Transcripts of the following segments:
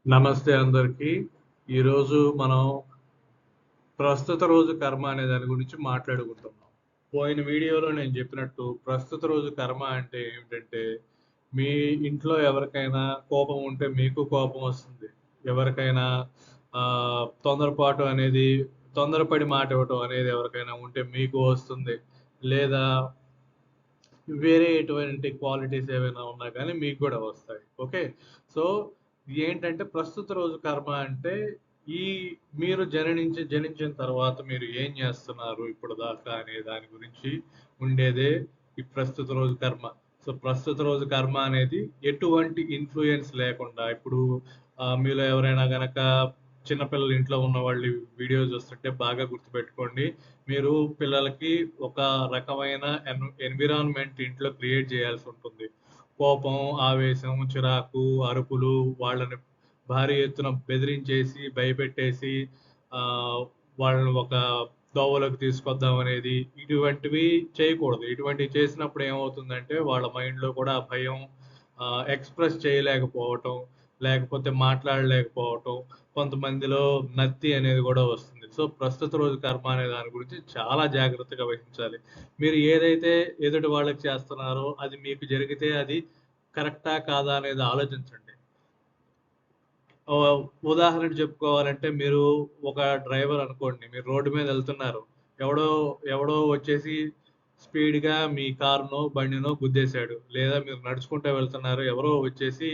నమస్తే అందరికీ. ఈరోజు మనం ప్రస్తుత రోజు కర్మ అనే దాని గురించి మాట్లాడుకుంటున్నాం. పోయిన వీడియోలో నేను చెప్పినట్టు ప్రస్తుత రోజు కర్మ అంటే ఏమిటంటే, మీ ఇంట్లో ఎవరికైనా కోపం ఉంటే మీకు కోపం వస్తుంది. ఎవరికైనా తొందరపాటు అనేది తొందరపడి మాట ఇవ్వటం అనేది ఎవరికైనా ఉంటే మీకు వస్తుంది. లేదా వేరే ఎటువంటి క్వాలిటీస్ ఏవైనా ఉన్నా గానీ మీకు గూడా వస్తాయి. ఓకే. సో, ఏంటంటే ప్రస్తుత రోజు కర్మ అంటే ఈ మీరు జనించిన తర్వాత మీరు ఏం జేస్తున్నారు ఇప్పటిదాకా అనే దాని గురించి ఉండేదే ఈ ప్రస్తుత రోజు కర్మ. సో, ప్రస్తుత రోజు కర్మ అనేది ఎటువంటి ఇన్‌ఫ్లూయెన్స్ లేకుండా ఇప్పుడు మీలో ఎవరైనా గనక చిన్న పిల్లలు ఇంట్లో ఉన్నవాళ్ళు వీడియో చూస్తుంటే బాగా గుర్తుపెట్టుకోండి. మీరు పిల్లలకి ఒక రకమైన ఎన్విరాన్మెంట్ ఇంట్లో క్రియేట్ చేయాల్సుంటుంది. కోపం, ఆవేశం, చిరాకు, అరుపులు వాళ్ళని భారీ ఎత్తున బెదిరించేసి, భయపెట్టేసి ఆహ్, వాళ్ళని ఒక దోవలోకి తీసుకొద్దామనేది ఇటువంటివి చేయకూడదు. ఇటువంటివి చేసినప్పుడు ఏమవుతుందంటే వాళ్ళ మైండ్‌లో కూడా ఆ భయం ఎక్స్‌ప్రెస్ చేయలేకపోవటం, లేకపోతే మాట్లాడలేకపోవటం, కొంతమందిలో నత్తి అనేది గూడా వస్తుంది. సో, ప్రస్తుత రోజు కర్మ అనే దాని గురించి చాలా జాగ్రత్తగా వహించాలి. మీరు ఏదైతే ఎదుటి వాళ్ళకి చేస్తున్నారో అది మీకు జరిగితే అది కరెక్టా? కాదా? అనేది ఆలోచించండి. ఉదాహరణకు చెప్పుకోవాలంటే మీరు ఒక డ్రైవర్ అనుకోండి. మీరు రోడ్డు మీద ఎళ్తున్నారు. ఎవడో ఎవడో వచ్చేసి స్పీడ్‌గా మీ కారునో, బండినో గుద్దేశాడు. లేదా మీరు నడుచుకుంటూ వెళ్తున్నారు. ఎవరో వచ్చేసి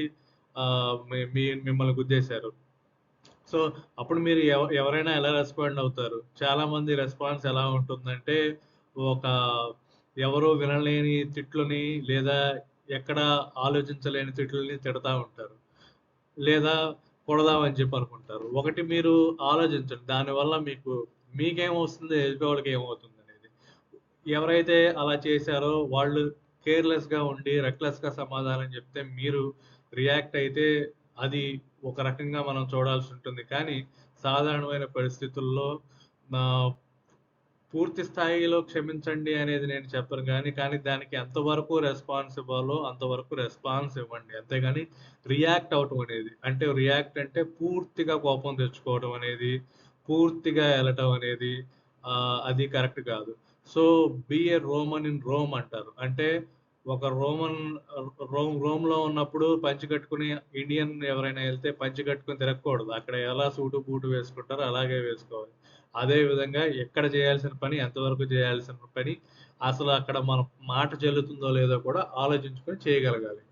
మీ మీ మిమ్మల్ని గుద్దేశారు. సో, అప్పుడు మీరు ఎవరైనా ఎలా రెస్పాండ్ అవుతారు? చాలామంది రెస్పాన్స్ ఎలా ఉంటుందంటే, ఒక ఎవరు వినలేని తిట్లని లేదా ఎక్కడ ఆలోచించలేని తిట్లని తిడతా ఉంటారు. లేదా కొడదామని చెప్పి అనుకుంటారు. ఒకటి మీరు ఆలోచించండి. దానివల్ల మీకేమొస్తుంది, ఎదుటోళ్ళకి ఏమవుతుందనేది. ఎవరైతే అలా చేశారో వాళ్ళు కేర్‌లెస్‌గా ఉండి, రెక్లెస్‌గా సమాధానం చెప్తే మీరు రియాక్ట్ అయితే అది ఒక రకంగా మనం చూడాల్సుంటుంది. కానీ సాధారణమైన పరిస్థితుల్లో ఆహ్, పూర్తి స్థాయిలో క్షమించండి అనేది నేను చెప్పను గానీ, కానీ దానికి ఎంతవరకు రెస్పాన్స్ ఇవ్వాలో అంతవరకు రెస్పాన్స్ ఇవ్వండి. అంతేగాని రియాక్ట్ అవ్వటం అనేది అంటే రియాక్ట్ అంటే పూర్తిగా కోపం తెచ్చుకోవడం అనేది, పూర్తిగా ఎళ్ళటం అనేది అది కరెక్ట్ కాదు. So, be a Roman in Rome అంటారు. అంటే ఒక రోమన్ రోమ్‌లో ఉన్నప్పుడు పంచె కట్టుకొని ఇండియన్ ఎవరైనా ఎళ్తే పంచె కట్టుకొని తిరగకూడదు. అక్కడ ఎలా సూటు, బూటు వేసుకుంటారో అలాగే వేసుకోవాలి. అదే విధంగా ఎక్కడ చేయాల్సిన పని, ఎంతవరకు చేయాల్సిన పని, అసలు అక్కడ మన మాట చెల్లుతుందో లేదో కూడా ఆలోచించుకొని చేయగలగాలి.